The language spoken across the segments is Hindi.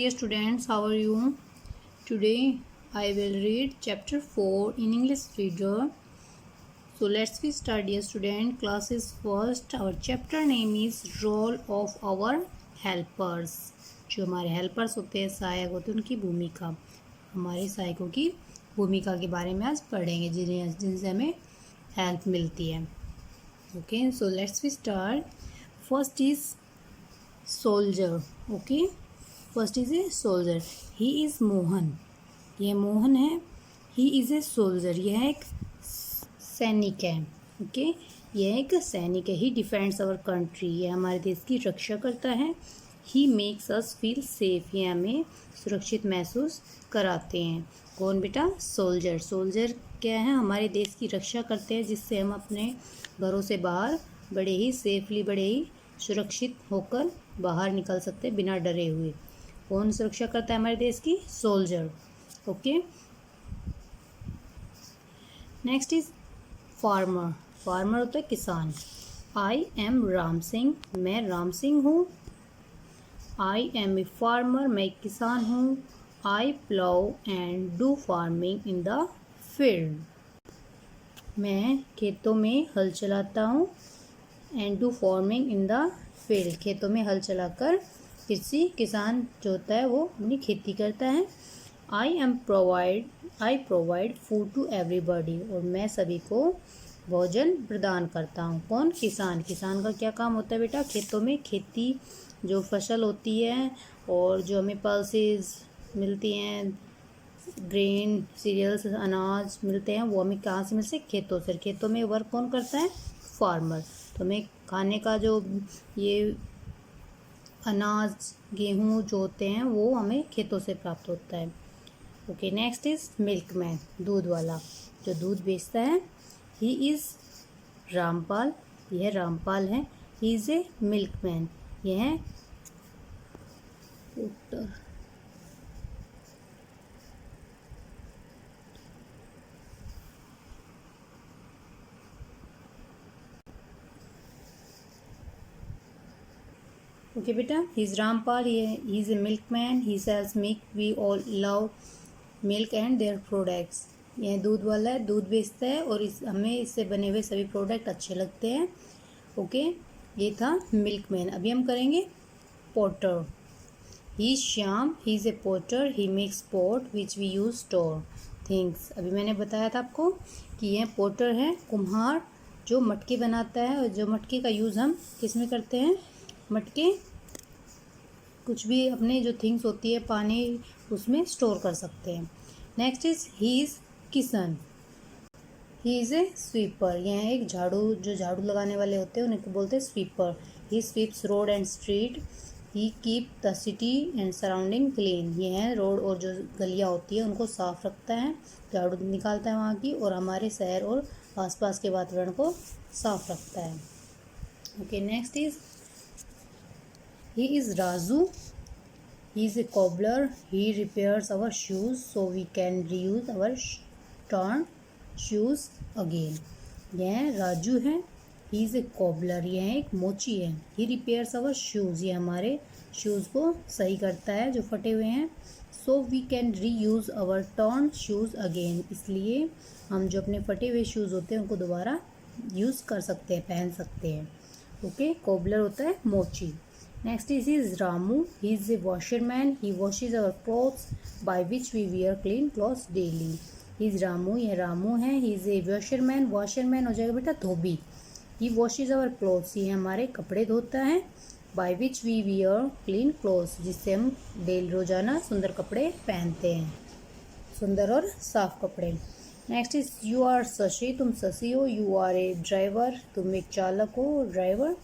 dear students, how are you? Today I will read chapter 4 in English reader. So let's we start, dear student. Class is first. Our chapter name is Role of our Helpers. जो हमारे हेल्पर्स होते हैं, सहायक होते हैं, उनकी भूमिका, हमारे सहायकों की भूमिका के बारे में आज पढ़ेंगे जिनसे हमें हेल्प मिलती है. Okay, so let's we start. First is soldier. Okay, first is a soldier. He is Mohan. यह मोहन है. He is a soldier. यह एक सैनिक है. ओके, यह एक सैनिक है. He defends our country. यह हमारे देश की रक्षा करता है. He makes us feel safe. यह हमें सुरक्षित महसूस कराते हैं. कौन बेटा? सोल्जर. सोल्जर क्या है? हमारे देश की रक्षा करते हैं, जिससे हम अपने घरों से बाहर बड़े ही सेफली, बड़े ही सुरक्षित होकर बाहर निकल सकते हैं बिना डरे हुए. कौन सुरक्षा करता है हमारे देश की? Soldier. Okay, next is farmer. Farmer होता है किसान. I am Ram Singh. मैं राम सिंह हूँ. I am a farmer. मैं एक किसान हूँ. I plough and do farming in the field. मैं खेतों में हल चलाता हूँ. And do farming in the field. खेतों में हल चलाकर किसान जो होता है वो अपनी खेती करता है. I provide food to everybody. और मैं सभी को भोजन प्रदान करता हूँ. कौन? किसान. किसान का क्या काम होता है बेटा? खेतों में खेती, जो फसल होती है और जो हमें पल्सेस मिलती हैं, ग्रेन, सीरियल्स, अनाज मिलते हैं, वो हमें कहाँ से मिलते हैं? खेतों से. खेतों में वर्क कौन करता है? फार्मर. तो हमें खाने का जो ये अनाज, गेहूँ जो होते हैं वो हमें खेतों से प्राप्त होता है. Okay, next is milkman. दूध वाला, जो दूध बेचता है. He is Rampal. यह रामपाल है. He is a milkman. यह ओके बेटा, he is Rampal. He is a milkman. He sells milk. We all love milk and their products. यह दूध वाला है, दूध बेचता है और हमें इससे बने हुए सभी प्रोडक्ट अच्छे लगते हैं. ओके, ये था मिल्कमैन. अभी हम करेंगे potter. He is Shyam. He is a potter. He makes pot which we use store things. अभी मैंने बताया था आपको कि यह पोटर है, कुम्हार, जो मटके बनाता है. और जो मटके का यूज़ हम किस में करते हैं? मटके कुछ भी अपने जो थिंग्स होती है, पानी, उसमें स्टोर कर सकते हैं. Next is he is Kishan. He is A sweeper. यह एक जो झाड़ू लगाने वाले होते हैं उन्हें बोलते हैं sweeper. He sweeps road and street. He keep the city and surrounding clean. यह रोड और जो गलियाँ होती है उनको साफ रखता है, झाड़ू निकालता है वहाँ की, और हमारे शहर और आसपास के वातावरण को साफ रखता है. Okay, next is he is Raju. He is a cobbler. He repairs our shoes so we can reuse our torn shoes again. यह राजू है. He is A cobbler. यह एक मोची है. ही रिपेयर्स आवर शूज़. ये हमारे शूज़ को सही करता है जो फटे हुए हैं. So we can reuse our torn shoes again. इसलिए हम जो अपने फटे हुए शूज़ होते हैं उनको दोबारा यूज़ कर सकते हैं, पहन सकते हैं. ओके, कॉबलर होता है मोची. Next is Ramu. He is a washerman. He washes our clothes by which we wear clean clothes daily. He is Ramu. यह रामू है. He is a washerman. Washerman हो जाएगा बेटा धोबी. He washes our clothes. ये हमारे कपड़े धोता है. By which we wear clean clothes. जिससे हम रोजाना सुंदर कपड़े पहनते हैं, सुंदर और साफ कपड़े. Next is you are Shashi. तुम शशि हो. You are a driver. तुम एक चालक हो, driver.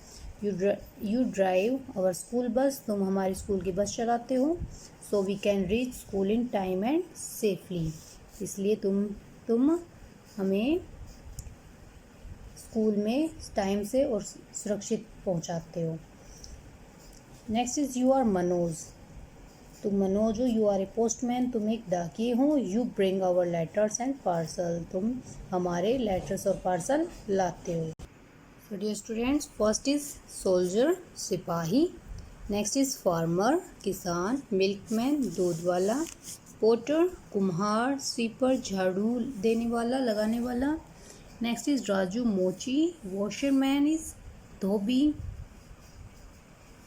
You drive our school bus. तुम हमारी स्कूल की बस चलाते हो. So we can reach school in time and safely. इसलिए तुम हमें स्कूल में टाइम से और सुरक्षित पहुंचाते हो. Next is you are Manoj. तुम मनोज हो. You are a postman. तुम एक डाकिए हो. You bring our letters and parcel. तुम हमारे लेटर्स और पार्सल लाते हो. So dear students, first is soldier, सिपाही. नेक्स्ट इज फार्मर, किसान, मिल्कमैन, दूध वाला, पोटर, कुम्हार, स्वीपर, झाड़ू देने वाला, लगाने वाला। नेक्स्ट इज राजू, मोची, वॉशरमैन इज धोबी,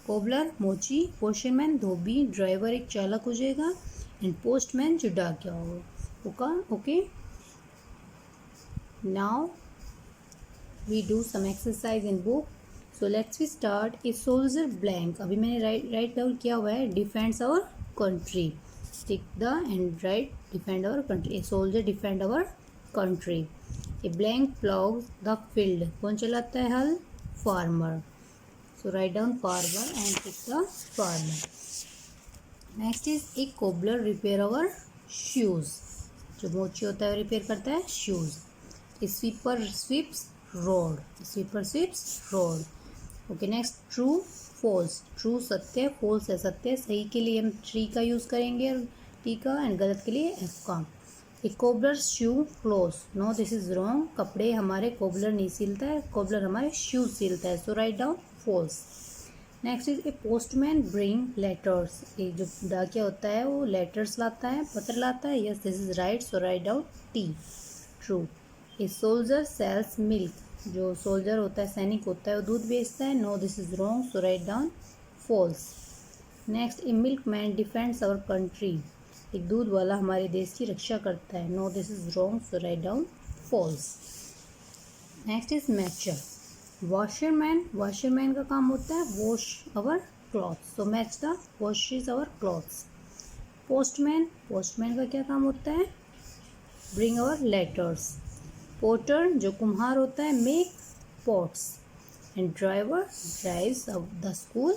कोबलर मोची, वॉशरमैन धोबी, ड्राइवर एक चालक हो जाएगा, एंड पोस्टमैन जो डाकिया होगा। Okay, now we do some exercise in book. So let's we start. A soldier blank, अभी मैंने राइट डाउन किया हुआ है, defends our country, tick the and right defend our country. A soldier defend our country. A blank ploughs the field, कौन चलाता है हल? Farmer. So write down farmer and tick the farmer. Next is a cobbler repair our shoes, जो मोची होता है रिपेयर करता है shoes. A sweeper sweeps road, sweeper sweeps road. Okay, next true false, true सत्य, फॉल्स असत्य। सही के लिए हम ट्री का यूज़ करेंगे टी का, एंड गलत के लिए एफ का। A cobbler shoe clothes, no this is wrong, कपड़े हमारे कोबलर नहीं सिलता है, कोबलर हमारे शूज सिलता है। So write down false. Next is a postman bring letters, ये जो डाकिया होता है वो लेटर्स लाता है, पत्र लाता है। Yes this is right, so write down T, true. A soldier sells milk, जो सोल्जर होता है सैनिक होता है वो दूध बेचता है। No this is wrong, so write down false. Next, a milk man defends our country, एक दूध वाला हमारे देश की रक्षा करता है। No this is wrong, so write down false. Next is matcher, washerman, washerman का काम होता है wash our clothes, so match the washes our clothes. Postman, postman का क्या काम होता है? Bring our letters. पोर्टर, जो कुम्हार होता है, make pots, and driver drives the school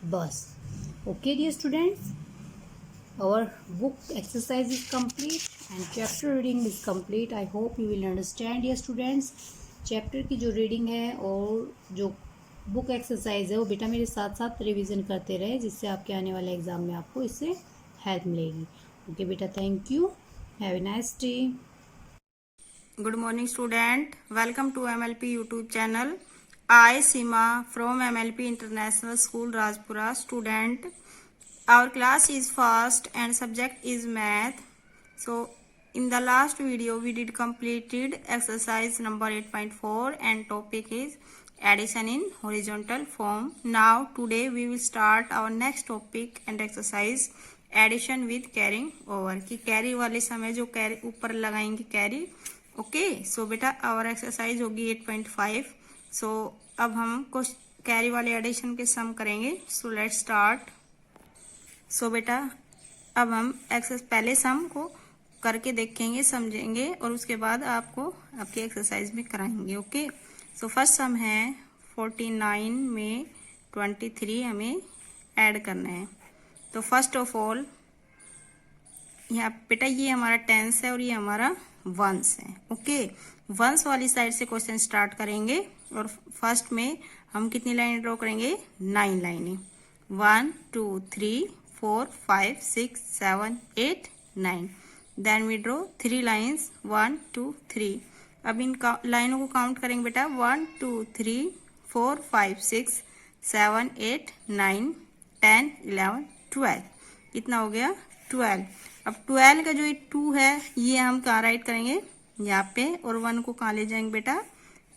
bus. Okay dear students, our book exercise is complete and chapter reading is complete. I hope you will understand dear students. Chapter की जो रीडिंग है और जो बुक एक्सरसाइज है वो बेटा मेरे साथ साथ रिवीजन करते रहे, जिससे आपके आने वाले एग्जाम में आपको इससे हेल्प मिलेगी। ओके बेटा, thank you, have a nice day. Good morning student, welcome to MLP YouTube channel. I Seema from MLP International School Rajpura student. Our class is first and subject is math. So in the last video we did completed exercise number 8.4 and topic is addition in horizontal form. Now today we will start our next topic and exercise addition with carrying over, कि कैरी वाले समय जो कैरी ऊपर लगाएंगे कैरी। ओके, सो बेटा आवर एक्सरसाइज होगी 8.5। सो अब हम कुछ कैरी वाले एडिशन के सम करेंगे। सो लेट्स स्टार्ट। सो बेटा अब हम पहले सम को करके देखेंगे, समझेंगे, और उसके बाद आपको आपकी एक्सरसाइज में कराएंगे। ओके, सो फर्स्ट सम है 49 में 23 हमें ऐड करना है। तो फर्स्ट ऑफ ऑल यहाँ बेटा ये हमारा टेंस है और ये हमारा वंस है। ओके, वंस वाली साइड से क्वेश्चन स्टार्ट करेंगे और फर्स्ट में हम कितनी लाइन ड्रॉ करेंगे? 9 लाइनें। 1 2 3 4 5 6 7 8 9। Then we draw 3 lines 1 2 3। अब इन लाइनों को काउंट करेंगे बेटा 1 2 3 4 5 6 7 8 9 10 11 12। कितना हो गया? 12। अब 12 का जो ये 2 है ये हम कहाँ राइट करेंगे? यहाँ पे, और 1 को कहाँ ले जाएंगे बेटा?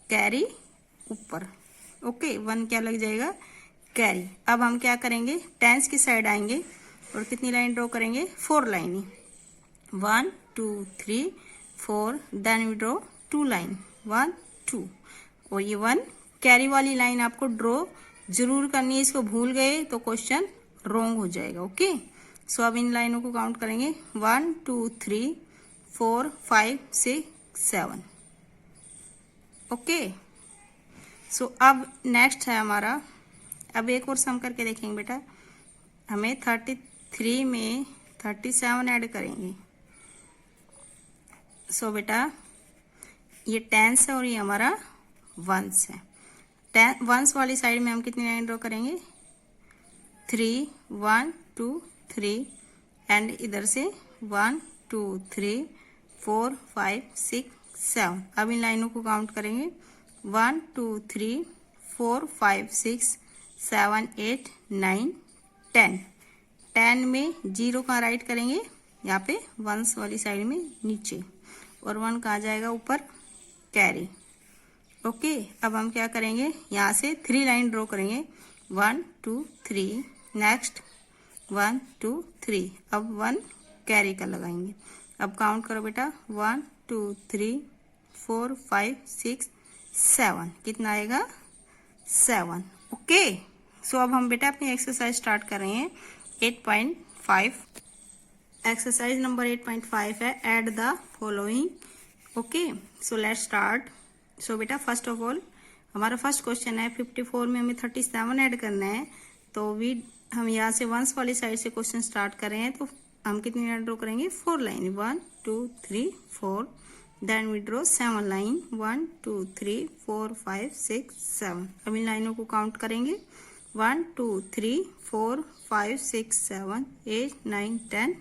कैरी ऊपर। ओके, 1 क्या लग जाएगा? कैरी। अब हम क्या करेंगे? टेंस की साइड आएंगे और कितनी लाइन ड्रॉ करेंगे? 4 लाइनें। 1 2 3 4। देन वी ड्रॉ 2 लाइन 1 2, और ये 1 कैरी वाली लाइन आपको ड्रॉ जरूर करनी है। इसको भूल गए तो क्वेश्चन रॉन्ग हो जाएगा। ओके, सो अब इन लाइनों को काउंट करेंगे 1 2 3 4 5 6 7। ओके, सो अब नेक्स्ट है हमारा, अब एक और सम करके देखेंगे बेटा। हमें 33 में 37 ऐड करेंगे। सो बेटा ये टेंस है और ये हमारा वंस है। वंस वाली साइड में हम कितनी लाइन ड्रॉ करेंगे? 3 1 2 3, एंड इधर से 1 2 3 4 5 6 7। अब इन लाइनों को काउंट करेंगे 1 2 3 4 5 6 7 8 9 10। 10 में 0 कहाँ राइट करेंगे, यहाँ पे वंस वाली साइड में नीचे, और 1 कहाँ जाएगा ऊपर, कैरी। ओके, अब हम क्या करेंगे, यहाँ से 3 लाइन ड्रॉ करेंगे, 1 2 3, नेक्स्ट 1 2 3, अब 1 कैरी का लगाएंगे। अब काउंट करो बेटा, 1 2 3 4 5 6 7, कितना आएगा, 7। ओके, सो अब हम बेटा अपनी एक्सरसाइज स्टार्ट कर रहे हैं 8.5। एक्सरसाइज नंबर 8.5 है, add the following. Okay, so let's start. So बेटा फर्स्ट ऑफ ऑल हमारा फर्स्ट क्वेश्चन है 54 में हमें 37 ऐड करना है। तो हम यहाँ से वंस वाली साइड से क्वेश्चन स्टार्ट कर रहे हैं, तो हम कितनी लाइन ड्रॉ करेंगे, 4 line, 1 2 3 4। Then we draw 7 line, 1 2 3 4 5 6 7। अब इन लाइनों को काउंट करेंगे, 1 2 3 4 5 6 7 8 9 10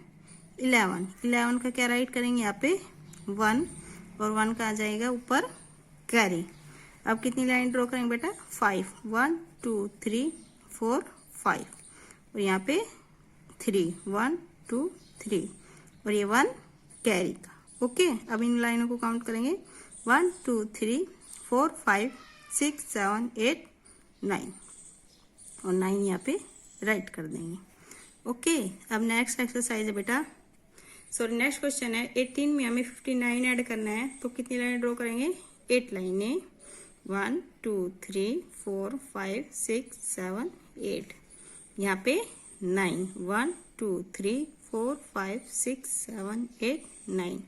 11। 11 का क्या राइट करेंगे, यहाँ पे 1, और 1 का आ जाएगा ऊपर कैरी। अब कितनी लाइन ड्रॉ करेंगे बेटा, 5, 1 2 3 4 5, और यहाँ पे 3, 1 2 3, और ये 1 कैरी का। ओके, अब इन लाइनों को काउंट करेंगे, 1 2 3 4 5 6 7 8 9, और 9 यहाँ पे राइट कर देंगे। ओके, अब नेक्स्ट एक्सरसाइज है बेटा, सॉरी नेक्स्ट क्वेश्चन है 18 में हमें 59 ऐड करना है। तो कितनी लाइन ड्रॉ करेंगे, 8 लाइनें, 1 2 3 4 5 6 7 8, यहाँ पे 9, 1 2 3 4 5 6 7 8 9।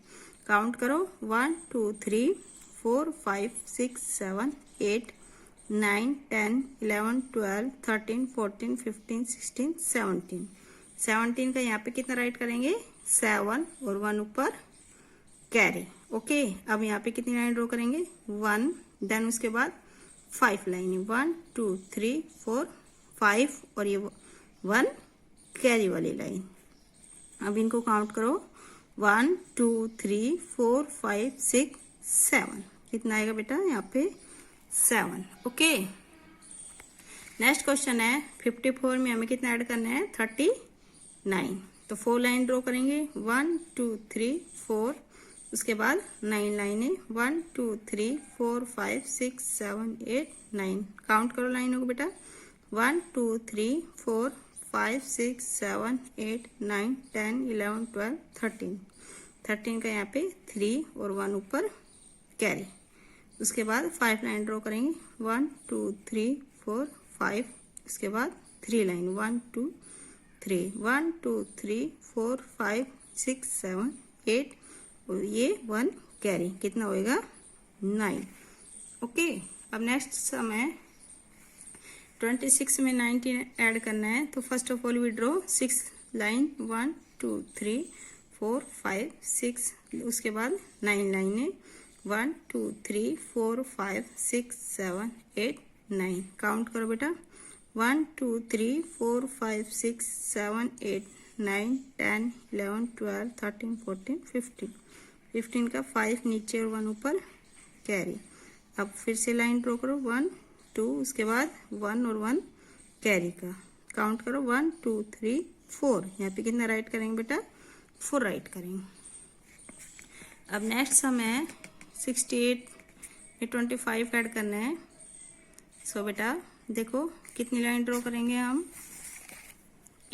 काउंट करो, 1 2 3 4 5 6 7 8 9 10 11 12 13 14 15 16 17। 17 का यहाँ पे कितना राइट करेंगे, 7, और 1 ऊपर कैरी। ओके, अब यहाँ पे कितनी लाइन ड्रॉ करेंगे, 1, देन उसके बाद 5 लाइन, 1 2 3 4 5, और ये 1 कैरी वाली लाइन। अब इनको काउंट करो, 1 2 3 4 5 6 7, कितना आएगा बेटा, यहाँ पे 7। ओके, नेक्स्ट क्वेश्चन है 54 में हमें कितना ऐड करना है, 39। तो 4 लाइन ड्रॉ करेंगे, 1 2 3 4, उसके बाद 9 लाइनें, 1 2 3 4 5 6 7 8 9। काउंट करो लाइनों को बेटा, 1 2 3 4 5 6 7 8 9 10 11 12 13। 13 का यहाँ पे 3, और 1 ऊपर कैरी। उसके बाद 5 लाइन ड्रॉ करेंगे, 1 2 3 4 5, उसके बाद 3 लाइन, 1 2 3 1 2 3 4 5 6 7 8, और ये 1 कैरी, कितना होएगा, 9। ओके, अब नेक्स्ट सम है 26 में 19 ऐड करना है। तो first of all we draw 6 line, 1 2 3 4 5 6, उसके बाद 9 लाइनें, 1 2 3 4 5 6 7 8 9। काउंट करो बेटा, 1 2 3 4 5 6 7 8 9 10 11 12 13 14 15। 15 का 5 नीचे और 1 ऊपर कैरी। अब फिर से लाइन ड्रॉ करो, 1 2, उसके बाद 1 और 1 कैरी का। काउंट करो, 1 2 3 4, यहाँ पे कितना राइट करेंगे बेटा, 4 राइट करेंगे। अब नेक्स्ट सम है 68 में 25 ऐड करना है। सो बेटा देखो कितनी लाइन ड्रॉ करेंगे हम,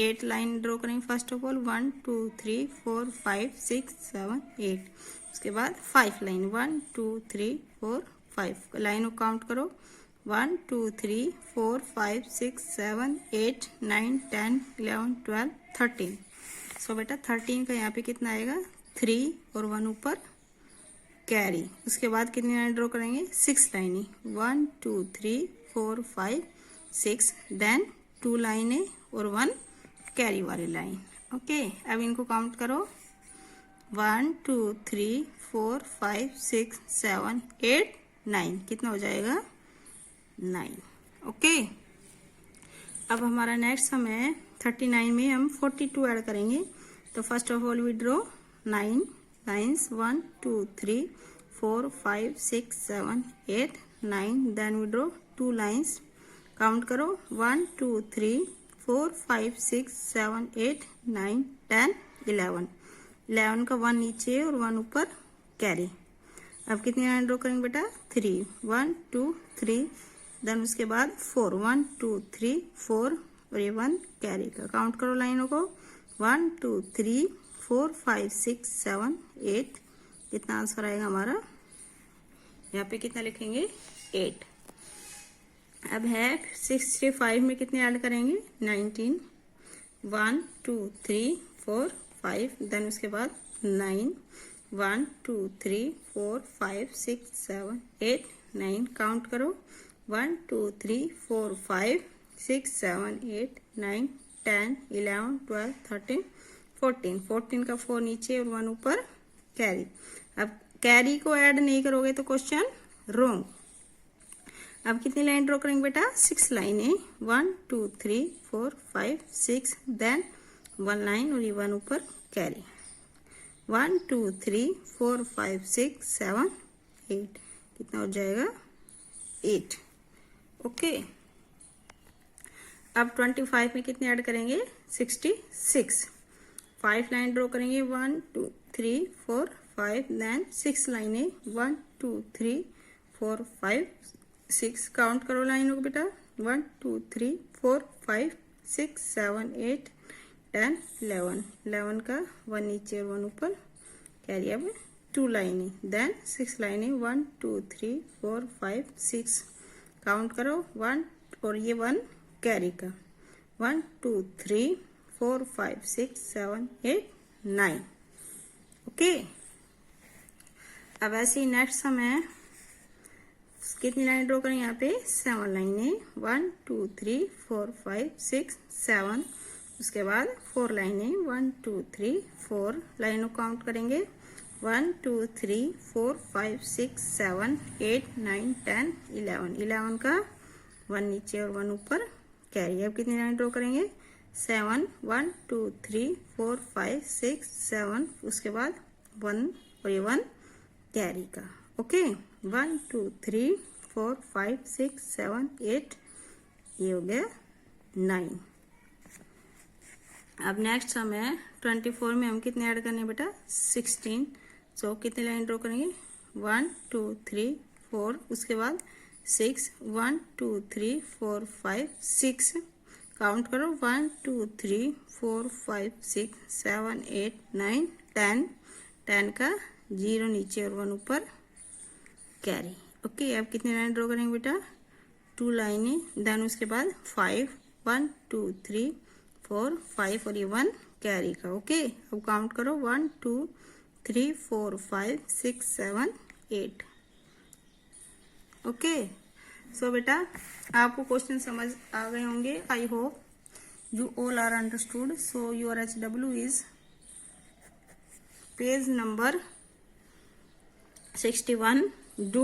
8 लाइन ड्रॉ करेंगे फर्स्ट ऑफ ऑल, 1 2 3 4 5 6 7 8, उसके बाद 5 लाइन, 1 2 3 4 5 लाइनों काउंट करो, 1 2 3 4 5 6 7 8 9 10 11 12 13। सो बेटा 13 का यहाँ पे कितना आएगा, 3 और 1 ऊपर कैरी। उसके बाद कितनी लाइन ड्रॉ करेंगे, 6 लाइनें, 1 2 3 4 5 6, देन 2 लाइनें और 1 कैरी वाली लाइन। ओके, अब इनको काउंट करो, 1 2 3 4 5 6 7 8 9, कितना हो जाएगा, 9। ओके, अब हमारा नेक्स्ट सम है 39 में हम 42 ऐड करेंगे। तो first of all we draw 9 lines, 1 2 3 4 5 6 7 8 9, then we draw 2 lines, count करो 1 2 3 4 5 6 7 8 9 10 11। 11 का 1 नीचे और 1 ऊपर कैरी। अब कितनी लाइन ड्रॉ करेंगे बेटा 3 1 2 3 देन उसके बाद 4 1 2 3 4 और ये 1 कैरी का। काउंट करो लाइनों को 1 2 3 4 5 6 7 8। कितना आंसर आएगा हमारा, यहाँ पे कितना लिखेंगे 8। अब है 65 में कितने ऐड करेंगे 19 1 2 3 4 5 देन उसके बाद 9 1 2 3 4 5 6 7 8 9। काउंट करो 1 2 3 4 5 6 7 8 9 10 11 12 13 14। 14 का 4 नीचे और 1 ऊपर कैरी। अब कैरी को ऐड नहीं करोगे तो क्वेश्चन रॉन्ग। अब कितनी लाइन ड्रॉ करेंगे बेटा 6 लाइनें 1 2 3 4 5 6 देन 1 लाइन और ये 1 ऊपर कैरी। 1 2 3 4 5 6 7 8। कितना हो जाएगा 8। ओके। अब 25 में कितने ऐड करेंगे 66। 5 लाइन ड्रॉ करेंगे 1 2 3 4 5 देन 6 लाइनें 1 2 3 4 5 6। काउंट करो लाइनों को बेटा 1 2 3 4 5 6 7 8 10 11। 11 का 1 नीचे और 1 ऊपर कैरी। अब 2 लाइनें देन 6 लाइनें 1 2 3 4 5 6। काउंट करो 1 और ये 1 कैरी का 1 2 3 4 5 6 7 8 9। ओके। अब ऐसे ही नेक्स्ट समय कितनी लाइन ड्रॉ करें यहाँ पे 7 लाइनें 1 2 3 4 5 6 7। उसके बाद 4 लाइनें 1 2 3 4 लाइनों काउंट करेंगे 1 2 3 4 5 6 7 8 9 10 11। 11 का 1 नीचे और 1 ऊपर कैरी। अब कितनी लाइन ड्रॉ करेंगे 7 1 2 3 4 5 6 7। उसके बाद 1 और ये 1 कैरी का। ओके 1 2 3 4 5 6 7 8। ये हो गया 9। अब नेक्स्ट समय 24 में हम कितने ऐड करने हैं बेटा 16। सो कितने लाइन ड्रॉ करेंगे 1 2 3 4। उसके बाद 6 1 2 3 4 5 6। काउंट करो 1 2 3 4 5 6 7 8 9 10। 10 का 0 नीचे और 1 ऊपर कैरी। ओके। अब कितने लाइन ड्रॉ करेंगे बेटा 2 लाइनें देन उसके बाद 5 1 2 3 4 5 और ये 1 कैरी का। ओके। अब काउंट करो 1 2 3 4 5 6 7 8। ओके। सो बेटा आपको क्वेश्चन समझ आ गए होंगे। I hope you all are understood. So your HW is page number 61. Do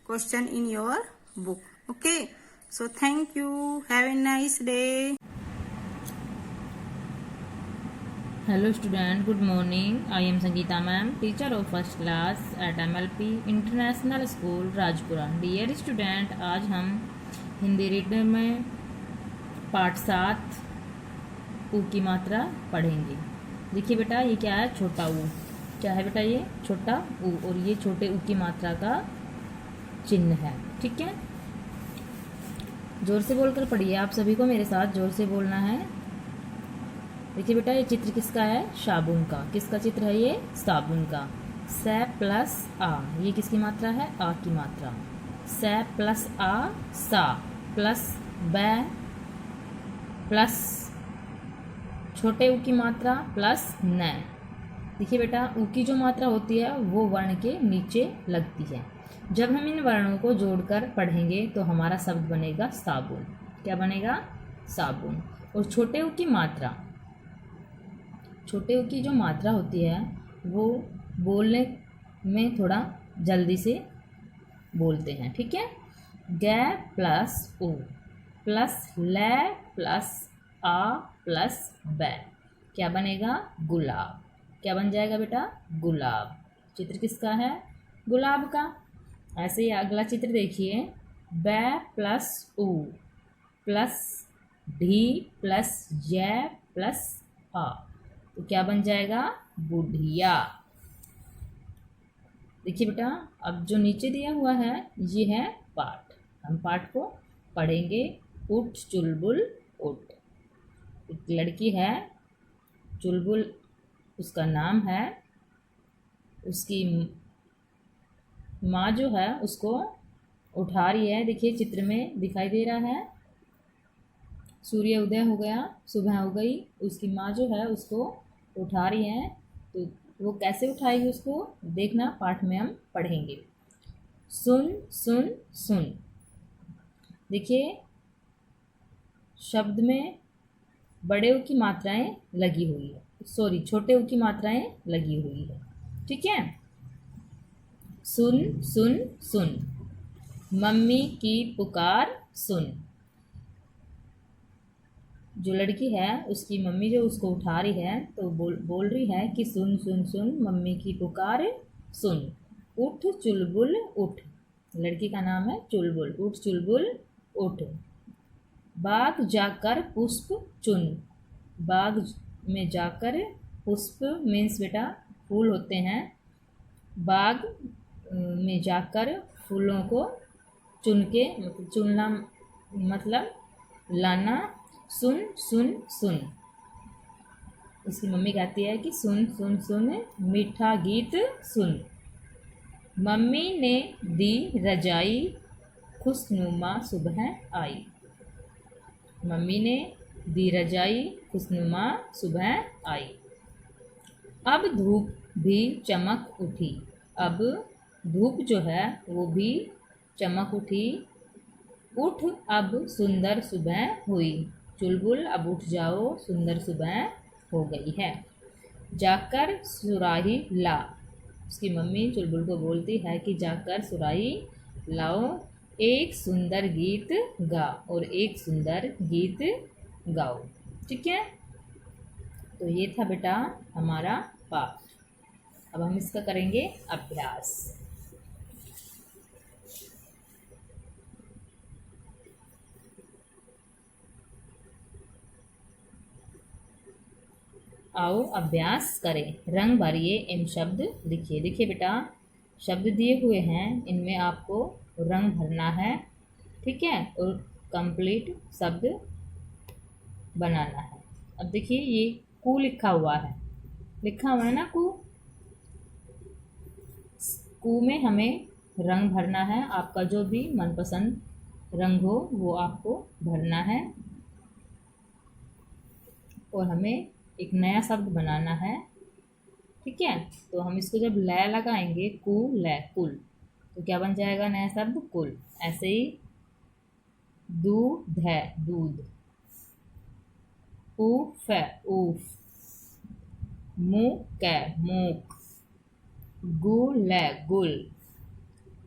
question in your book. Okay. So thank you. Have a nice day. Hello student, good morning. I am Sangeeta ma'am, teacher of first class at MLP International School Rajpura. Dear student, आज हम हिंदी रीडर में पार्ट 7 ऊ की मात्रा पढ़ेंगे। देखिए बेटा ये क्या है छोटा ऊ। क्या है बेटा ये छोटा ऊ और ये छोटे ऊ की मात्रा का चिन्ह है। ठीक है, जोर से बोलकर पढ़िए। आप सभी को मेरे साथ जोर से बोलना है। देखिए बेटा ये चित्र किसका है साबुन का। किसका चित्र है ये साबुन का। स प्लस आ ये किसकी मात्रा है आ की मात्रा। स प्लस आ सा प्लस ब प्लस छोटे ऊ की मात्रा प्लस न। देखिए बेटा ऊ की जो मात्रा होती है वो वर्ण के नीचे लगती है। जब हम इन वर्णों को जोड़कर पढ़ेंगे तो हमारा शब्द बनेगा साबुन। क्या बनेगा साबुन। और छोटे ऊ की मात्रा, छोटे ऊ की जो मात्रा होती है वो बोलने में थोड़ा जल्दी से बोलते हैं। ठीक है, ग प्लस ऊ प्लस ल प्लस आ प्लस ब क्या बनेगा गुलाब। क्या बन जाएगा बेटा गुलाब। चित्र किसका है गुलाब का। ऐसे ही अगला चित्र देखिए ब प्लस ऊ प्लस ढी प्लस य प्लस आ, तो क्या बन जाएगा? बुढ़िया। देखिए बेटा, अब जो नीचे दिया हुआ है ये है पाठ। हम पाठ को पढ़ेंगे। उठ चुलबुल उठ। एक लड़की है, चुलबुल उसका नाम है। उसकी माँ जो है उसको उठा रही है। देखिए चित्र में दिखाई दे रहा है, सूर्य उदय हो गया, सुबह हो गई, उसकी माँ जो है उसको उठा रही है। तो वो कैसे उठाएगी उसको देखना, पाठ में हम पढ़ेंगे। सुन सुन सुन। देखिए शब्द में बड़े ऊ की मात्राएं लगी हुई है, सॉरी छोटे ऊ की मात्राएं लगी हुई है। ठीक है। सुन सुन सुन, मम्मी की पुकार सुन। जो लड़की है उसकी मम्मी जो उसको उठा रही है तो बोल रही है कि सुन सुन सुन, मम्मी की पुकार सुन। उठ चुलबुल उठ। लड़की का नाम है चुलबुल। उठ चुलबुल उठ। बाग जाकर पुष्प चुन। बाग में जाकर, पुष्प मीन्स बेटा फूल होते हैं। बाग में जाकर फूलों को चुन के, चुनना मतलब लाना। सुन सुन सुन। उसकी मम्मी कहती है कि सुन सुन सुन, मीठा गीत सुन। मम्मी ने दी रजाई, खुशनुमा सुबह आई। मम्मी ने दी रजाई, खुशनुमा सुबह आई। अब धूप भी चमक उठी। अब धूप जो है वो भी चमक उठी। उठ अब सुंदर सुबह हुई। चुलबुल अब उठ जाओ, सुंदर सुबह हो गई है। जाकर सुराही ला। उसकी मम्मी चुलबुल को बोलती है कि जाकर सुराही लाओ, एक सुंदर गीत गा, और एक सुंदर गीत गाओ। ठीक है। तो ये था बेटा हमारा पाठ। अब हम इसका करेंगे अभ्यास। आओ अभ्यास करें। रंग भरिए इन शब्द लिखिए। देखिए बेटा, शब्द दिए हुए हैं, इनमें आपको रंग भरना है। ठीक है। और कंप्लीट शब्द बनाना है। अब देखिए ये कू लिखा हुआ है, लिखा हुआ है ना कू। कू में हमें रंग भरना है। आपका जो भी मनपसंद रंग हो वो आपको भरना है। और हमें एक नया शब्द बनाना है। ठीक है। तो हम इसको जब लय लगाएंगे, कु लय कुल, तो क्या बन जाएगा नया शब्द? कुल। ऐसे ही दूध है दूध। ऊफ है ऊफ। मूक है मूक। गुल है गुल।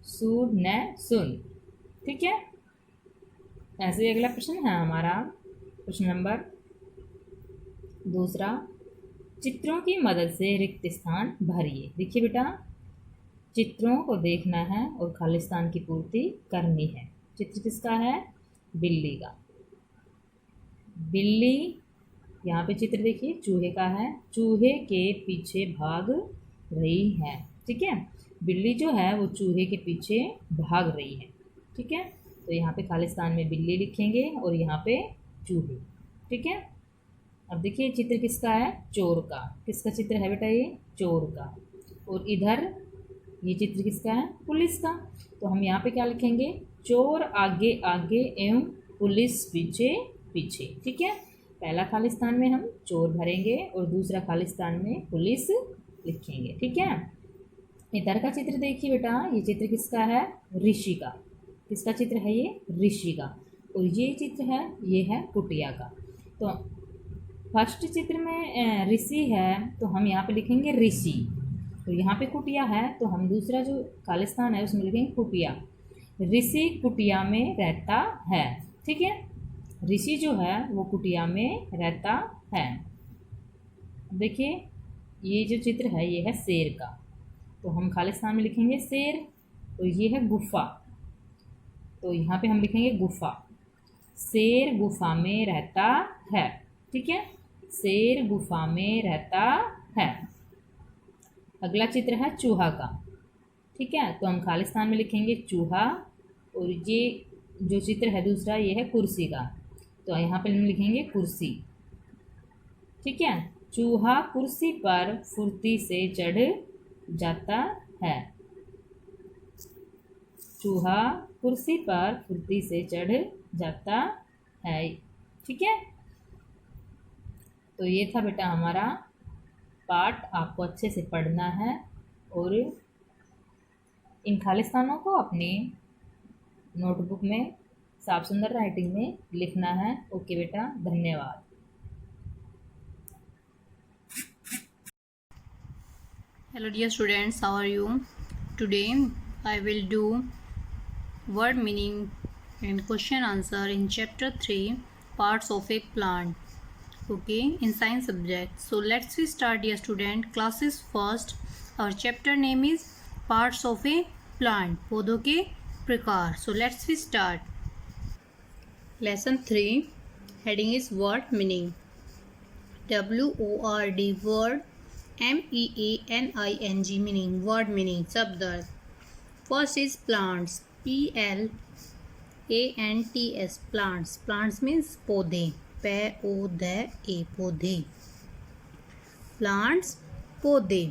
सुन है सुन। ठीक है। ऐसे ही अगला प्रश्न है हमारा, प्रश्न नंबर दूसरा। चित्रों की मदद से रिक्त स्थान भरिए। देखिए बेटा, चित्रों को देखना है और खाली स्थान की पूर्ति करनी है। चित्र किसका है? बिल्ली का। बिल्ली, यहाँ पे चित्र देखिए चूहे का है। चूहे के पीछे भाग रही है। ठीक है। बिल्ली जो है वो चूहे के पीछे भाग रही है। ठीक है। तो यहाँ पे खाली स्थान में बिल्ली लिखेंगे और यहाँ पे चूहे। ठीक है। अब देखिए चित्र किसका है? चोर का। किसका चित्र है बेटा? ये चोर का। और इधर ये चित्र किसका है? पुलिस का। तो हम यहाँ पे क्या लिखेंगे? चोर आगे आगे एवं पुलिस पीछे पीछे। ठीक है। पहला खाली स्थान में हम चोर भरेंगे और दूसरा खाली स्थान में पुलिस लिखेंगे। ठीक है। इधर का चित्र देखिए बेटा, ये चित्र किसका है? ऋषि का। किसका चित्र है ये? ऋषि का। और ये चित्र है, ये है कुटिया का। तो फर्स्ट चित्र में ऋषि है तो हम यहाँ पे लिखेंगे ऋषि। तो यहाँ पे कुटिया है तो हम दूसरा जो खालिस्तान है उसमें लिखेंगे कुटिया। ऋषि कुटिया में रहता है। ठीक है। ऋषि जो है वो कुटिया में रहता है। देखिए ये जो चित्र है ये है शेर का। तो हम खालिस्तान में लिखेंगे शेर। तो ये है गुफा। तो यहाँ पे हम लिखेंगे गुफा। शेर गुफा में रहता है। ठीक है, शेर गुफा में रहता है। अगला चित्र है चूहा का। ठीक है, तो हम खालिस्तान में लिखेंगे चूहा, और ये जो चित्र है दूसरा ये है कुर्सी का, तो यहाँ पे हम लिखेंगे कुर्सी। ठीक है, चूहा कुर्सी पर फुर्ती से चढ़ जाता है। चूहा कुर्सी पर फुर्ती से चढ़ जाता है। ठीक है, तो ये था बेटा हमारा पाठ, आपको अच्छे से पढ़ना है और इन खालिस्तानों को अपनी नोटबुक में साफ सुंदर राइटिंग में लिखना है। ओके बेटा, धन्यवाद। Hello dear students, how are you? Today I will do word meaning and question answer in chapter 3 parts of a plant. Okay, in science subject. So let's we start dear student. Classes first. Our chapter name is parts of a plant. पौधों के प्रकार. So let's we start. Lesson 3 heading is word meaning. WORD word, MEANING meaning, word meaning, शब्द अर्थ. First is plants, PLANTS, plants. Plants means पौधे, पौधे, पौधे. Plants, पौधे.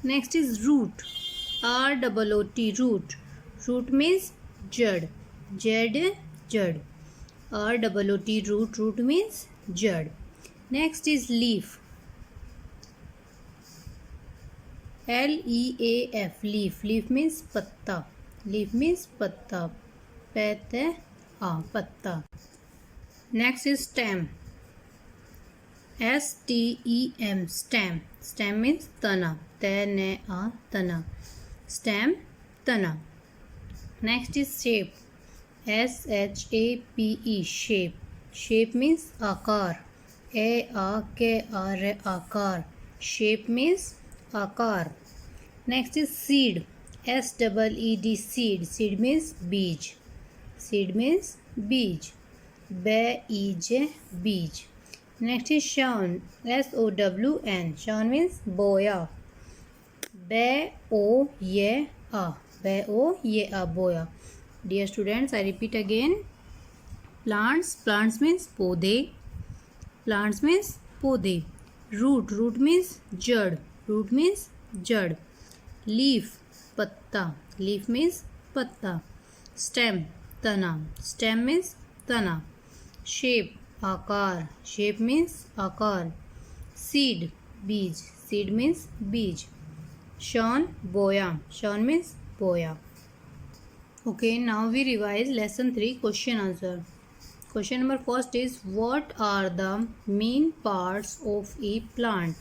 Next is root, ROOT, root. Root means जड़, जड़. ROOT, root. Root means जड़. Next is leaf, LEAF, leaf. Leaf means पत्ता, leaf means पत्ता, पत्ता. Next is stem, STEM, stem. Stem means तना, तना, stem, तना. Next is shape, SHAPE, shape. Shape means आकार, AKR, आकार. Shape means आकार. Next is seed, SEED, seed. Seed means बीज, seed means बीज, BEJ, बीज. Next is shawn, SOWN, shawn means बोया, BOYA, बोया. Dear students, I repeat again. Plants means पौधे, plants means पौधे. Root means जड़, root means जड़. Leaf, पत्ता, leaf means पत्ता. Stem, तना, stem means तना. Shape, आकार, shape means आकार. Seed, बीज, seed means बीज. Shawn, बोया, shawn means बोया. Okay, now we revise lesson 3 question answer. Question number first is, what are the main parts of a plant?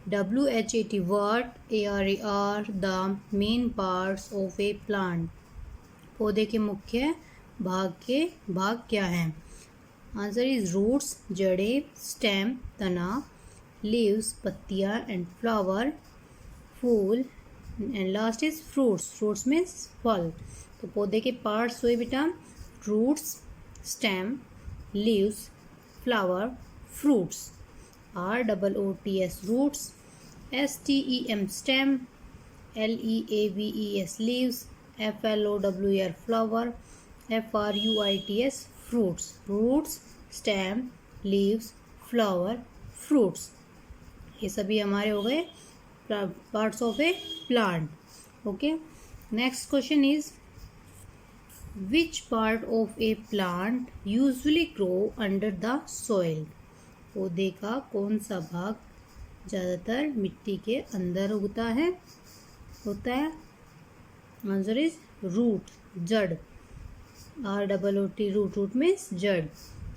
WHAT, what, ARAR, the main parts of a plant. पौधे के मुख्य भाग क्या हैं? आंसर इज रूट्स, जड़ें, स्टेम, तना, लीव्स, पत्तियाँ, एंड फ्लावर, फूल, and last is fruits. Fruits means फल. तो पौधे के पार्ट्स हुए बेटा roots, stem, leaves, flower, fruits. ROOTS, roots. STEM, stem. LEAVES, leaves. FLOWER, flower. FRUITS, fruits. Roots, stem, leaves, flower, fruits. ये सभी हमारे हो गए parts of A plant. Okay, next question is, which part of A plant usually grow under the soil. पौधे का कौन सा भाग ज़्यादातर मिट्टी के अंदर होता है? आंसर इज रूट, जड़. ROOT, root means जड़.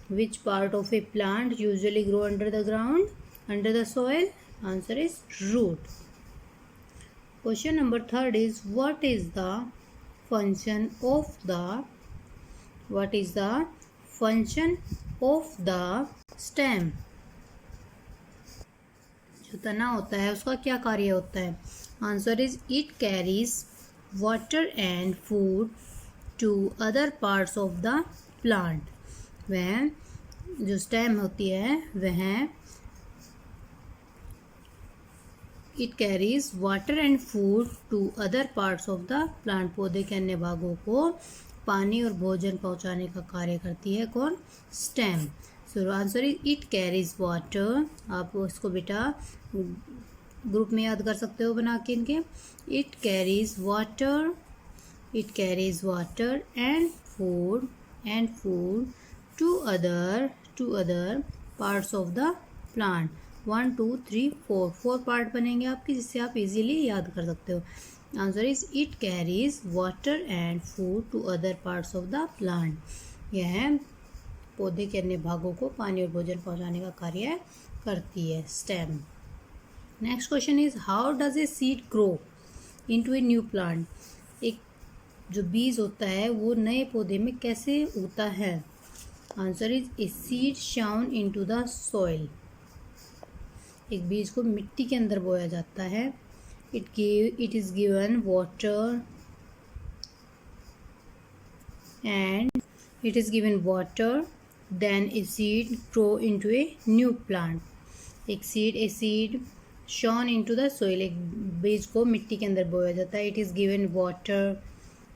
Which part of a plant usually grow under the ground, under the soil? Answer is root. Question number 3 is, what is the function of the stem? जो तना होता है उसका क्या कार्य होता है? Answer is, it carries water and food to other parts of the plant. वह जो स्टेम होती है वह it carries water and food to other parts of the plant. पौधे के अन्य भागों को पानी और भोजन पहुंचाने का कार्य करती है कौन? Stem. So answer is it carries water. आप इसको बेटा ग्रुप में याद कर सकते हो बना के इनके। It carries water, it carries water and food to other parts of the plant. 1 2 3 4 part बनेंगे आपके, जिससे आप इजीली याद कर सकते हो। Answer is it carries water and food to other parts of the plant. यह पौधे के अन्य भागों को पानी और भोजन पहुंचाने का कार्य करती है, stem. Next question is how does a seed grow into a new plant. एक जो बीज होता है वो नए पौधे में कैसे उगता है? Answer is a seed shown into the soil. एक बीज को मिट्टी के अंदर बोया जाता है। It is given water and it is given water, then a seed grow into a new plant. एक seed shone into the soil, एक बीज को मिट्टी के अंदर बोया जाता है। It is given water,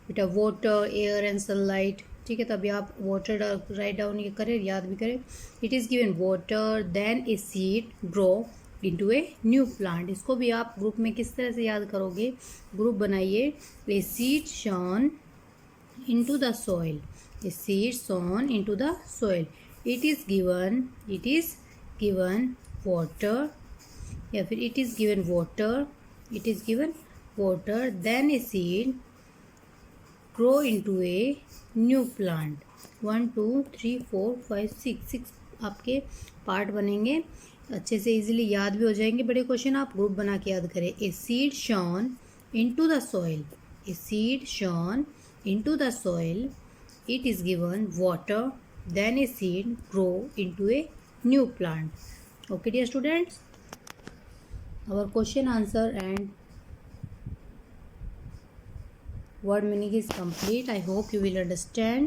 बेटा water, air and sunlight, ठीक है। तो अभी आप water राइट डाउन ये करें, याद भी करें। It is given water, then a seed grow into a new plant। इसको भी आप ग्रुप में किस तरह से याद करोगे? ग्रुप बनाइए। A seed shone into the soil, a seed sown into the soil. It is given water, या फिर it is given water, then a seed grow into a new plant. 1 2 3 4 5 6 आपके पार्ट बनेंगे, अच्छे से इजीली याद भी हो जाएंगे। बड़े क्वेश्चन आप ग्रुप बना के याद करें। A seed shone into the soil, a seed shone into the soil. It is given water, then a seed grow into a new plant. Okay dear students, our question answer and word meaning is complete. I hope you will understand.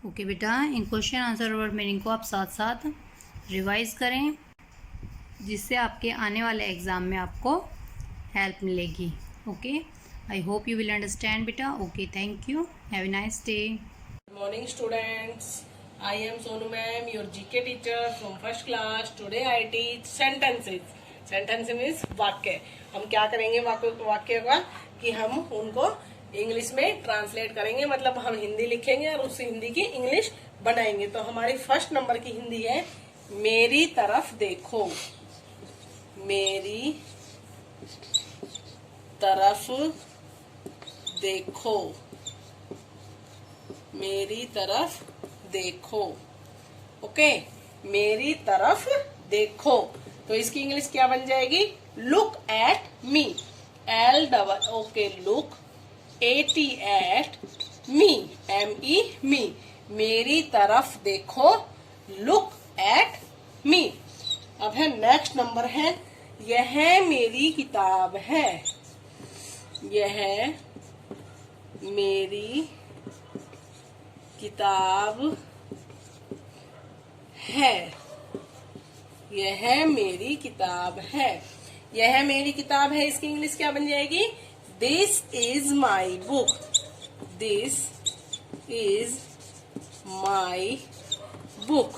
Okay बेटा, इन क्वेश्चन आंसर और वर्ड मीनिंग को आप साथ साथ रिवाइज करें, जिससे आपके आने वाले एग्ज़ाम में आपको हेल्प मिलेगी। Okay, I hope you will understand beta. Okay, thank you. Have a nice day. Good morning students. I am Sonu ma'am, your GK teacher from first class. Today I teach sentences. Sentence means वाक्य। हम क्या करेंगे वाक्य का कि हम उनको इंग्लिश में ट्रांसलेट करेंगे, मतलब हम हिंदी लिखेंगे और उस हिंदी की इंग्लिश बनाएंगे। तो हमारी फर्स्ट नंबर की हिंदी है मेरी तरफ देखो। मेरी तरफ देखो, मेरी तरफ देखो। ओके, मेरी तरफ देखो। तो इसकी इंग्लिश क्या बन जाएगी? Look at me. LOOK, look, AT at me, ME मी। मेरी तरफ देखो, लुक एट मी। अब है नेक्स्ट नंबर है यह मेरी किताब है। यह मेरी किताब है। यह मेरी किताब है। यह मेरी किताब है, इसकी इंग्लिश क्या बन जाएगी? This is my book. This is my book.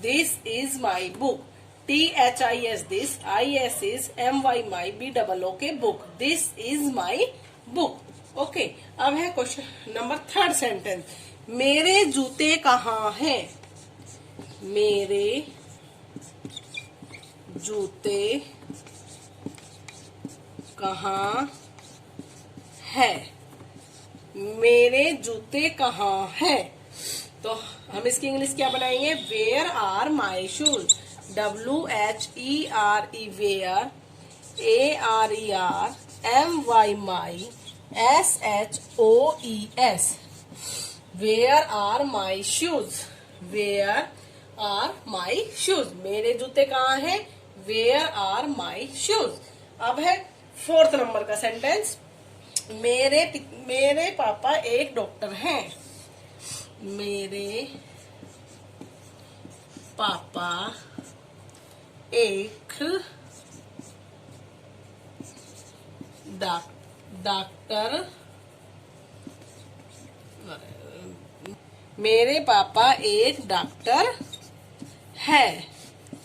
This is my book. THIS this, IS is MY my, BOOK book. This is my book. Okay, अब है क्वेश्चन नंबर थर्ड सेंटेंस। मेरे जूते कहाँ हैं? मेरे जूते कहाँ है? मेरे जूते कहाँ है? तो हम इसकी इंग्लिश क्या बनाएंगे? Where are my shoes. WHERE where, ARER MY my, SHOES where are my shoes. Where are my shoes. मेरे जूते कहाँ हैं? Where are my shoes. अब है फोर्थ नंबर का सेंटेंस। मेरे पापा एक डॉक्टर हैं। मेरे पापा एक डॉक्टर मेरे पापा एक डॉक्टर है।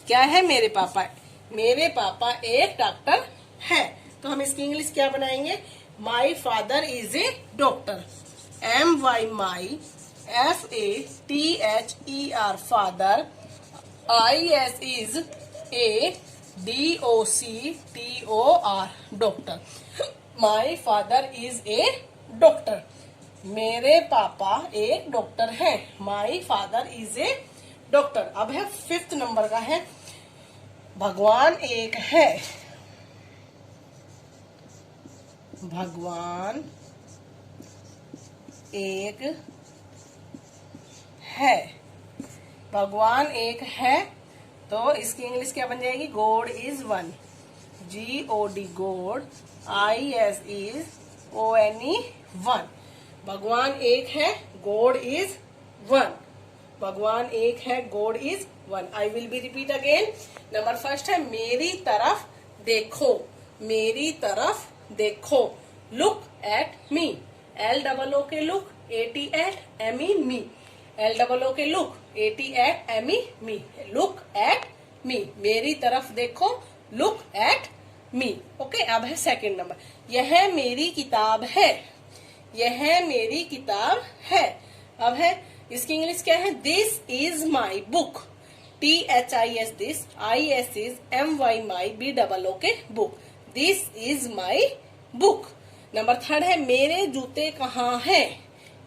क्या है मेरे पापा? मेरे पापा एक डॉक्टर है। तो हम इसकी इंग्लिश क्या बनाएंगे? My father is a doctor. MY my, FATHER father, IS is A DOCTOR doctor. My father is a doctor. मेरे पापा एक डॉक्टर है। My father is a doctor. अब है 5th नंबर का है, भगवान एक है। भगवान एक है। भगवान एक है तो इसकी इंग्लिश क्या बन जाएगी? God is one. GOD God, IS is ONE one. भगवान एक है, गॉड इज वन। भगवान एक है, God is one. I will be repeat again. Number 1 है मेरी तरफ देखो। मेरी तरफ देखो। Look at me. LOO के लुक, ATME मी। LOO के look, ATME me. Look at me. मेरी तरफ देखो, लुक एट मी। ओके, अब है 2nd नंबर। यह मेरी किताब है। यह मेरी किताब है। अब है इसकी इंग्लिश क्या है? This is my book. THIS this, IS is MY my, BOO के book. This is my book. Number 3 है मेरे जूते कहाँ हैं।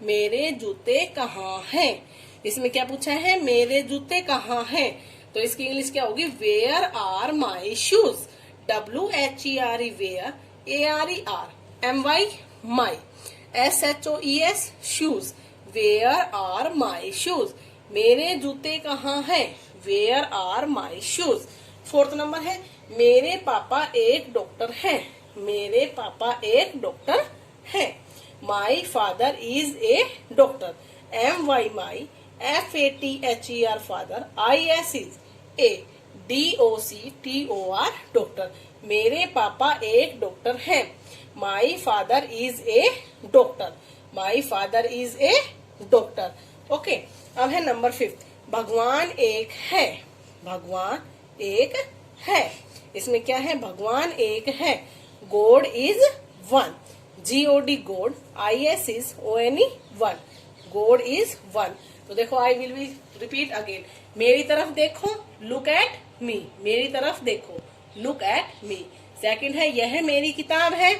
मेरे जूते कहाँ हैं। इसमें क्या पूछा है? मेरे जूते कहाँ हैं। तो इसकी इंग्लिश क्या होगी? Where are my shoes. WHERE where, ARER, MY my, SHOES shoes. Where are my shoes. मेरे जूते कहाँ हैं। Where are my shoes. 4th number है मेरे पापा एक डॉक्टर हैं। मेरे पापा एक डॉक्टर हैं। My father is a doctor. MY my, FATHER father, IS is A DOCTOR doctor. मेरे पापा एक डॉक्टर हैं। My father is a doctor. My father is a doctor. Okay, अब है नंबर 5th, भगवान एक है। भगवान एक है। इसमें क्या है? भगवान एक है। God is one. GOD God, IS is ONE one. God is one. तो देखो, I will be repeat again. मेरी तरफ देखो, लुक एट मी। मेरी तरफ देखो, लुक एट मी। 2nd है यह मेरी किताब है।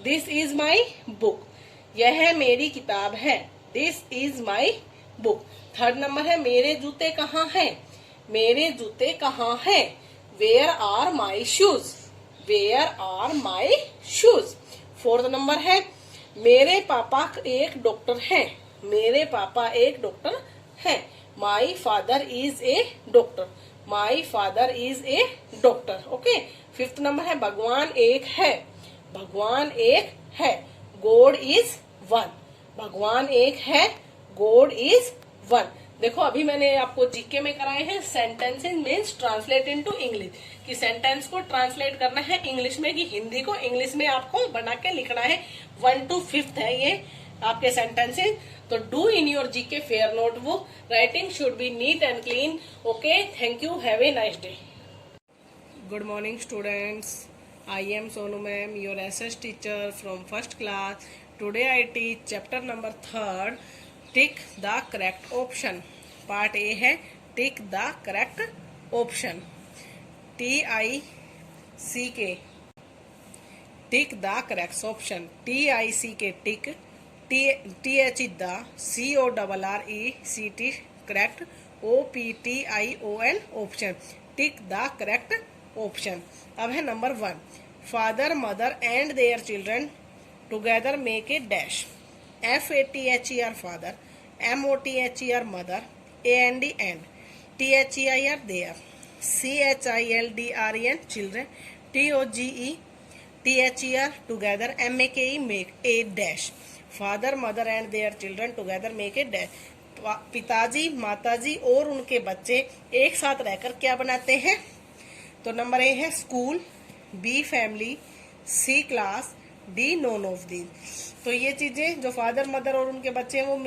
This is my book. यह मेरी किताब है। This is my book. 3rd number है मेरे जूते कहाँ हैं। मेरे जूते कहाँ हैं। Where are my shoes. Where are my shoes. 4th number है मेरे पापा एक डॉक्टर है। मेरे पापा एक डॉक्टर है। My father is a doctor. My father is a doctor. Okay, 5th number है भगवान एक है। भगवान एक है। God is one. भगवान एक है। God is one. देखो, अभी मैंने आपको GK में कराए हैं sentences means translate into English, कि सेंटेंस को ट्रांसलेट करना है इंग्लिश में, कि हिंदी को इंग्लिश में आपको बना के लिखना है। 1 to 5th है ये आपके सेंटेंसेस। तो do in your GK fair notebook. Writing should be neat and clean. Okay, thank you, have a nice day. Good morning students, I am Sonu ma'am, your SS teacher from 1st class. Today I teach chapter number 3rd, tick the correct option. Part A है tick the correct option. TICK, tick the correct option. TICK tick, TH is the, CORRECT correct, OPTION option. Tick the correct option. अब है number 1, father mother and their children together make a dash. FATHER father, MOTHER mother, AND and, THEIR their, CHILDREN children, TOGETHER together, MAKE make a dash. Father mother and their children together make a dash. पिताजी, माताजी और उनके बच्चे एक साथ रहकर क्या बनाते हैं? तो नंबर ए है school, B family, C class, D none of these. तो ये चीजें जो फादर मदर और उनके बच्चे हैं वो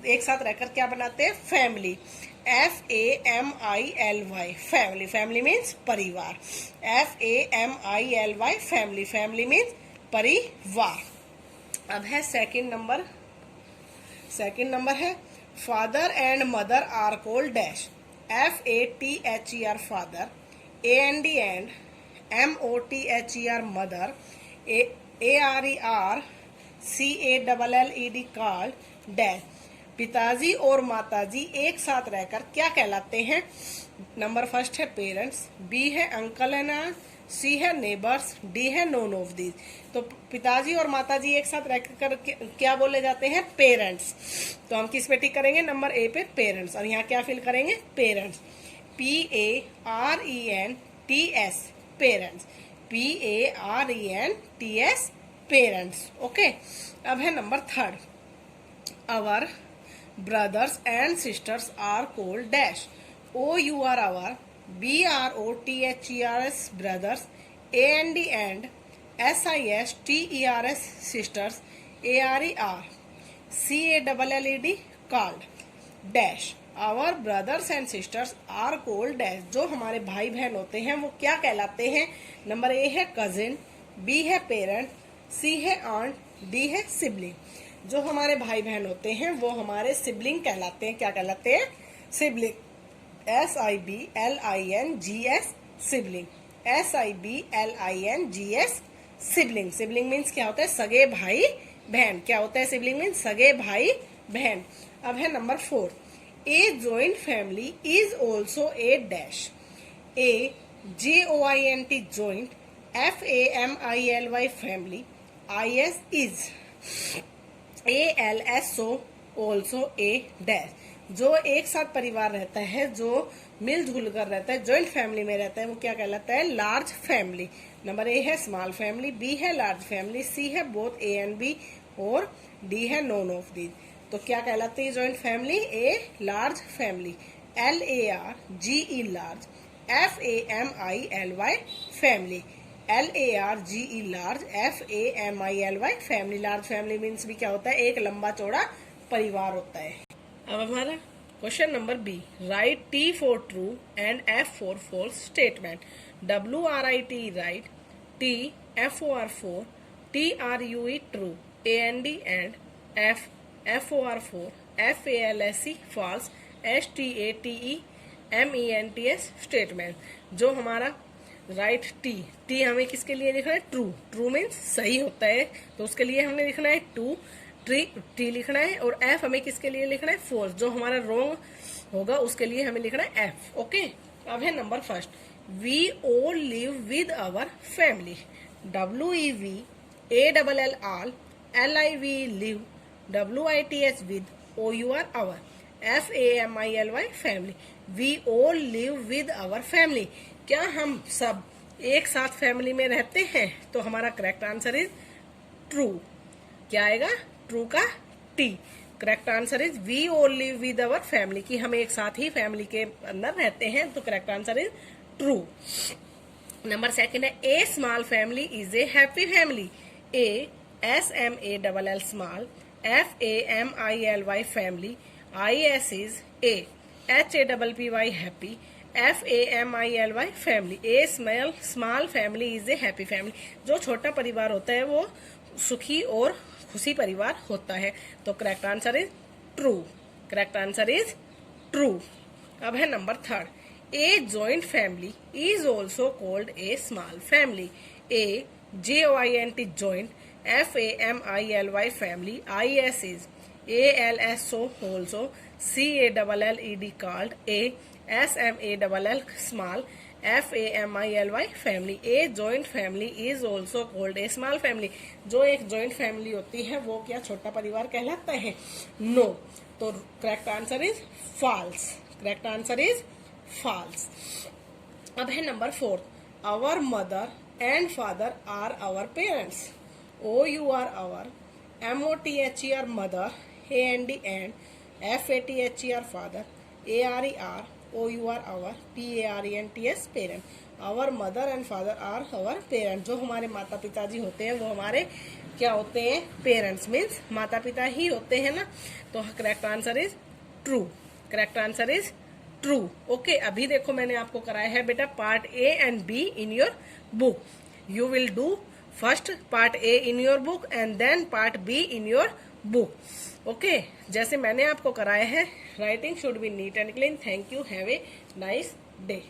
एक साथ रहकर क्या बनाते हैं? Family. FAMILY family. Family means परिवार। FAMILY family. फैमिली मीन्स परिवार। अब है सेकंड नंबर। सेकंड नंबर है father and mother are called dash. FATHER father, AND and MOTHER mother, ARER CALLED called dash. पिताजी और माताजी एक साथ रहकर क्या कहलाते हैं? नंबर फर्स्ट है पेरेंट्स, बी है अंकल एंड आंट, सी है नेबर्स, डी है नोन ऑफ दीज। तो पिताजी और माताजी एक साथ रहकर क्या बोले जाते हैं? पेरेंट्स। तो हम किस पे टिक करेंगे? नंबर ए पे पेरेंट्स। और यहाँ क्या फिल करेंगे? Parents. PARENTS parents. PARENTS parents. Okay. अब है number third. Our brothers and sisters are called dash। OUR our, BROTHERS brothers, AND SISTERS sisters, ARER CALLED called dash। Our brothers and sisters are called dash। जो हमारे भाई बहन होते हैं वो क्या कहलाते हैं? नंबर ए है कजिन, बी है पेरेंट, सी है आंट, डी है सिबलिंग। जो हमारे भाई बहन होते हैं वो हमारे सिबलिंग कहलाते हैं। क्या कहलाते हैं? Sibling. SIBLINGS sibling. SIBLINGS sibling. Sibling means क्या होता है? सगे भाई बहन। क्या होता है सिबलिंग मीन्स? सगे भाई बहन। अब है number four. A joint family is also a dash. JOINT joint, FAMILY family, IS is, ALSO also a dash. जो एक साथ परिवार रहता है, जो मिलजुल कर रहता है, ज्वाइंट फैमिली में रहता है, वो क्या कहलाता है? Large family. नंबर ए है स्मॉल फैमिली, बी है लार्ज फैमिली, सी है बोथ A and B और डी है नोन ऑफ दीज। तो क्या कहलाती है joint family? A large family. LARGE large, FAMILY family, LARGE large, FAMILY family. Large family means भी क्या होता है? एक लंबा चौड़ा परिवार होता है। अब हमारा question number B. Write T for true and F for false statement. WRIT write, TFOR for, TRUE true, AND and FOR for, FALSE false, STATEMENTS statement. जो हमारा राइट टी हमें किसके लिए लिखना है? ट्रू। ट्रू मीन्स सही होता है, तो उसके लिए हमने लिखना है टी लिखना है। और एफ हमें किसके लिए लिखना है? फॉल्स। जो हमारा रॉन्ग होगा उसके लिए हमें लिखना है एफ। ओके। अब है number first. We all live with our family. WEVALL all, LIV live, WITH with, OUR our, FAMILY family. We all live with our family. क्या हम सब एक साथ फैमिली में रहते हैं? तो हमारा करेक्ट आंसर इज ट्रू। क्या आएगा? ट्रू का T. Correct answer is we all live with our family, कि हम एक साथ ही फैमिली के अंदर रहते हैं। तो correct answer is true. Number second है a small family is a happy family. SMALL small, FAMILY family, IS is A, HAPPY happy, FAMILY family. A small family is a happy family. जो छोटा परिवार होता है वो सुखी और खुशी परिवार होता है। तो correct answer is true. Correct answer is true. अब है number third. A joint family is also called a small family. JOINT joint, FAMILY family, IS is ALSO also, CALLED called, SMALL small, FAMILY family. A joint family is also called a small family. जो एक जॉइंट फैमिली होती है वो क्या छोटा परिवार कहलाता है? नो। तो correct answer is false. Correct answer is false. अब है number fourth. Our mother and father are our parents. OUR our, MOTHER mother, AND FATHER father, ARER OUR our, PARENTS parent. Our mother and father are our parents. जो हमारे माता पिताजी होते हैं वो हमारे क्या होते हैं? पेरेंट्स मीन्स माता पिता ही होते हैं ना. तो correct answer is true. Correct answer is true. Okay, अभी देखो मैंने आपको कराया है बेटा part A and B in your book. You will do first part A in your book and then part B in your book. Okay, जैसे मैंने आपको कराया है. Writing should be neat and clean. Thank you. Have a nice day.